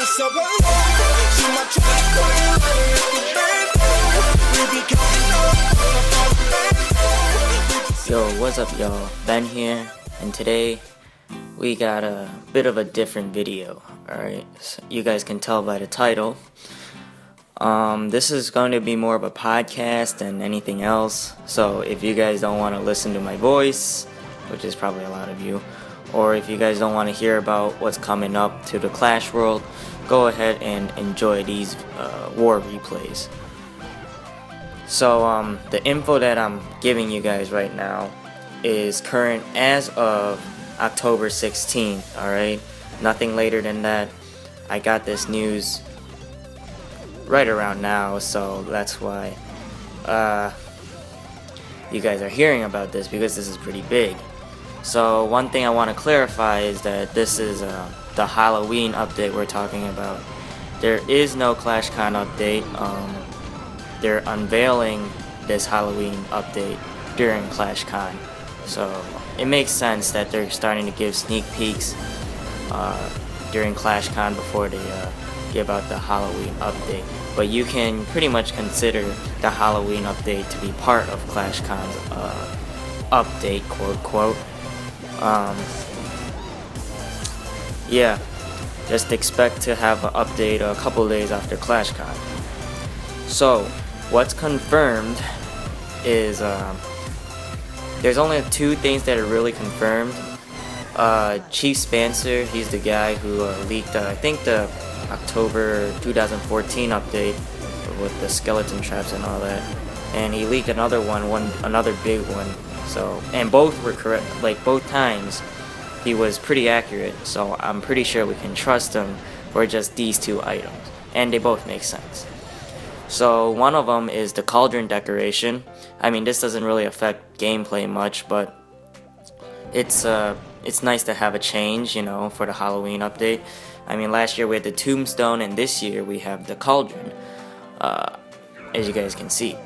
myself alone. See my track going running at the bank. We be counting up. Yo, what's up y'all? Ben here, and today we got a bit of a different video, alright? So you guys can tell by the title. This is going to be more of a podcast than anything else, so if you guys don't want to listen to my voice, which is probably a lot of you, or if you guys don't want to hear about what's coming up to the Clash world, go ahead and enjoy these war replays. So the info that I'm giving you guys right now is current as of October 16th, alright? Nothing later than that. I got this news right around now, so that's why you guys are hearing about this, because this is pretty big. So one thing I want to clarify is that this is the Halloween update we're talking about. There is no ClashCon update. They're unveiling this Halloween update during ClashCon, so it makes sense that they're starting to give sneak peeks during ClashCon before they give out the Halloween update. But you can pretty much consider the Halloween update to be part of ClashCon's update, quote. Yeah, just expect to have an update a couple days after ClashCon. So, what's confirmed is there's only two things that are really confirmed. Chief Spencer, he's the guy who leaked, I think, the October 2014 update with the skeleton traps and all that, and he leaked another another big one. So, and both were correct, like both times he was pretty accurate, so I'm pretty sure we can trust him for just these two items, and they both make sense. So one of them is the Cauldron Decoration. I mean, this doesn't really affect gameplay much, but it's nice to have a change, you know, for the Halloween update. I mean, last year we had the Tombstone, and this year we have the Cauldron, as you guys can see.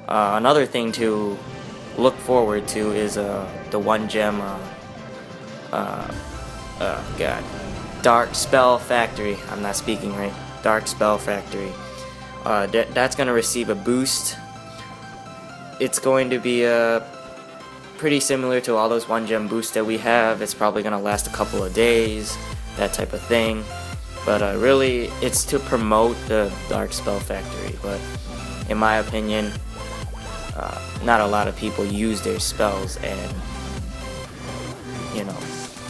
Another thing to look forward to is the one gem Dark Spell Factory. I'm not speaking right. Dark Spell Factory. That's gonna receive a boost. It's going to be pretty similar to all those one gem boosts that we have. It's probably gonna last a couple of days, that type of thing. But really, it's to promote the Dark Spell Factory. But in my opinion, not a lot of people use their spells, and you know.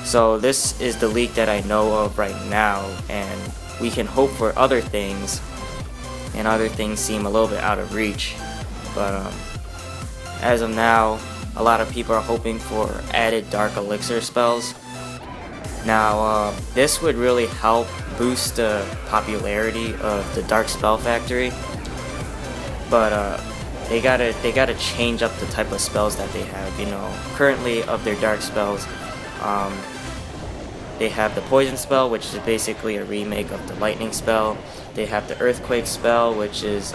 So this is the leak that I know of right now, and we can hope for other things, and other things seem a little bit out of reach. But as of now, a lot of people are hoping for added Dark Elixir spells. Now, this would really help boost the popularity of the Dark Spell Factory, but they gotta change up the type of spells that they have. You know, currently of their dark spells, they have the Poison spell, which is basically a remake of the Lightning spell. They have the Earthquake spell, which is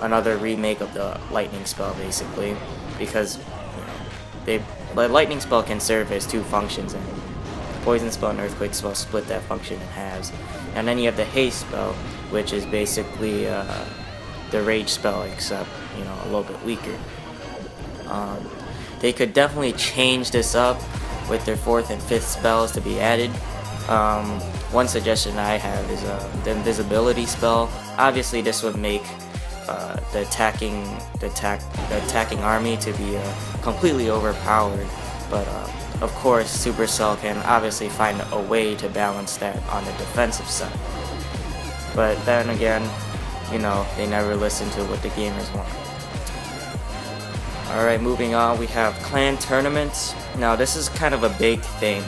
another remake of the Lightning spell, basically, because you know, the Lightning spell can serve as two functions, and the Poison spell and Earthquake spell split that function in halves. And then you have the Haste spell, which is basically the Rage spell, except, you know, a little bit weaker. They could definitely change this up with their 4th and 5th spells to be added. One suggestion I have is the Invisibility spell. Obviously, this would make the attacking army to be completely overpowered, but of course, Supercell can obviously find a way to balance that on the defensive side. But then again, you know, they never listen to what the gamers want. Alright, moving on, we have clan tournaments. Now, this is kind of a big thing.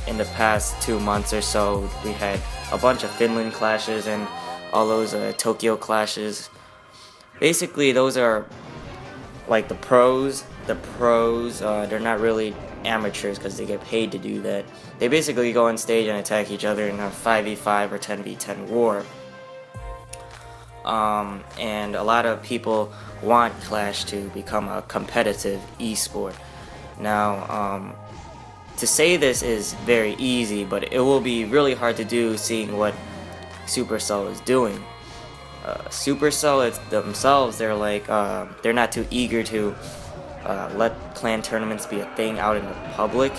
In the past 2 months or so, we had a bunch of Finland clashes and all those Tokyo clashes. Basically, those are like the pros. The pros, they're not really amateurs because they get paid to do that. They basically go on stage and attack each other in a 5v5 or 10v10 war. And a lot of people want Clash to become a competitive esport. Now, to say this is very easy, but it will be really hard to do seeing what Supercell is doing. Supercell themselves, they're not too eager to let clan tournaments be a thing out in the public,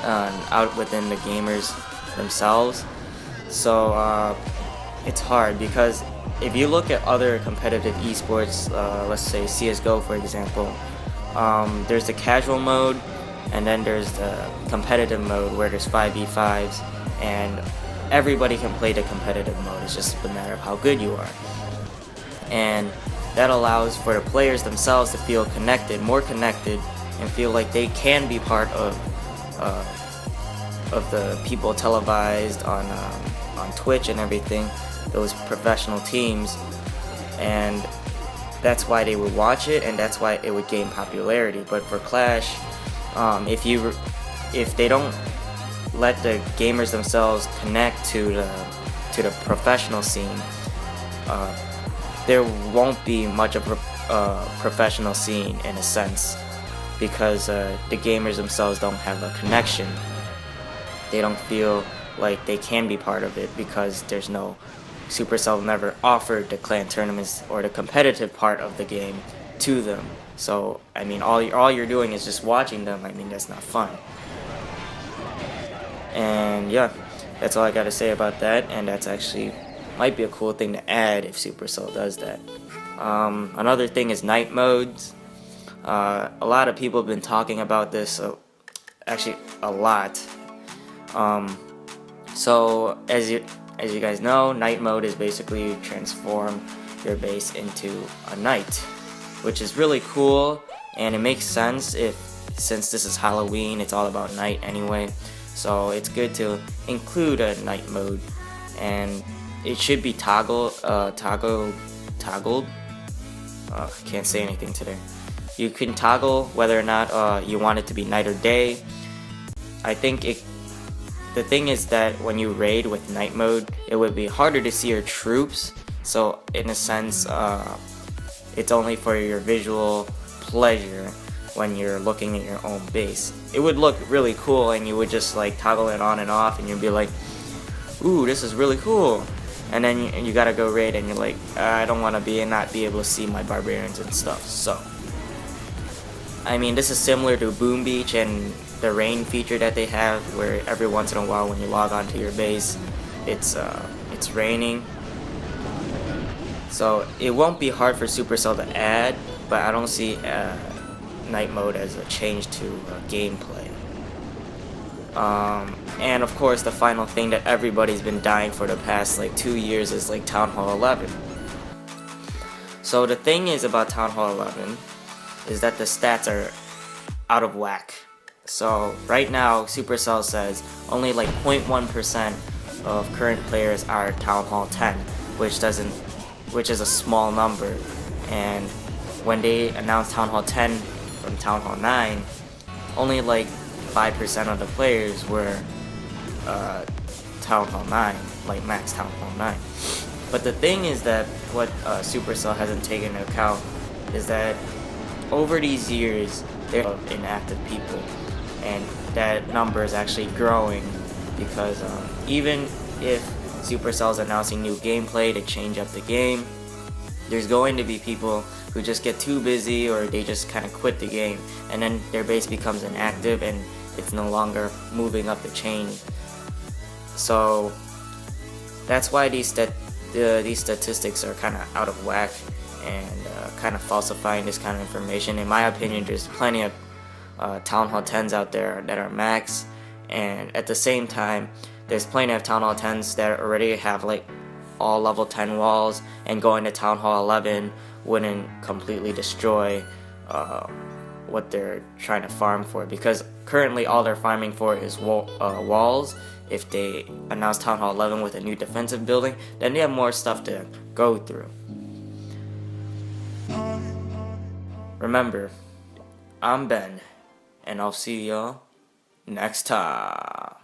out within the gamers themselves. So it's hard, because if you look at other competitive esports, let's say CSGO for example, there's the casual mode, and then there's the competitive mode where there's 5v5s, and everybody can play the competitive mode. It's just a matter of how good you are. And that allows for the players themselves to feel more connected, and feel like they can be part of the people televised on Twitch and everything, those professional teams. And that's why they would watch it, and that's why it would gain popularity. But for Clash, if they don't let the gamers themselves connect to the professional scene, there won't be much of a professional scene in a sense, because the gamers themselves don't have a connection. They don't feel like they can be part of it, because there's no Supercell never offered the clan tournaments or the competitive part of the game to them. So I mean, all you're doing is just watching them. I mean, that's not fun. And yeah, that's all I gotta say about that. And that's actually might be a cool thing to add if Supercell does that. Another thing is night modes. A lot of people have been talking about this, actually a lot. So as you guys know, night mode is basically you transform your base into a knight, which is really cool, and it makes sense since this is Halloween, it's all about night anyway. So it's good to include a night mode, and it should be toggled. Can't say anything today. You can toggle whether or not you want it to be night or day. I think the thing is that when you raid with night mode, it would be harder to see your troops. So in a sense, it's only for your visual pleasure when you're looking at your own base. It would look really cool, and you would just like toggle it on and off, and you'd be like, ooh, this is really cool. And then you gotta go raid, and you're like, I don't want to not be able to see my barbarians and stuff. So I mean, this is similar to Boom Beach and the rain feature that they have, where every once in a while when you log onto your base, it's raining. So it won't be hard for Supercell to add, but I don't see night mode as a change to gameplay. And of course, the final thing that everybody's been dying for the past like 2 years is like Town Hall 11. So the thing is about Town Hall 11 is that the stats are out of whack. So right now, Supercell says only like 0.1% of current players are Town Hall 10, which is a small number. And when they announced Town Hall 10 from Town Hall 9, only like 5% of the players were Town Hall 9, like max Town Hall 9. But the thing is that what Supercell hasn't taken into account is that over these years, there are inactive people, and that number is actually growing, because even if Supercell's announcing new gameplay to change up the game, there's going to be people who just get too busy, or they just kind of quit the game, and then their base becomes inactive and it's no longer moving up the chain. So that's why these statistics are kind of out of whack and kind of falsifying this kind of information. In my opinion, there's plenty of Town Hall 10s out there that are max, and at the same time, there's plenty of Town Hall 10s that already have like all level 10 walls, and going to Town Hall 11 wouldn't completely destroy what they're trying to farm for, because currently all they're farming for is walls. If they announce Town Hall 11 with a new defensive building, then they have more stuff to go through. Remember, I'm Ben, and I'll see y'all next time.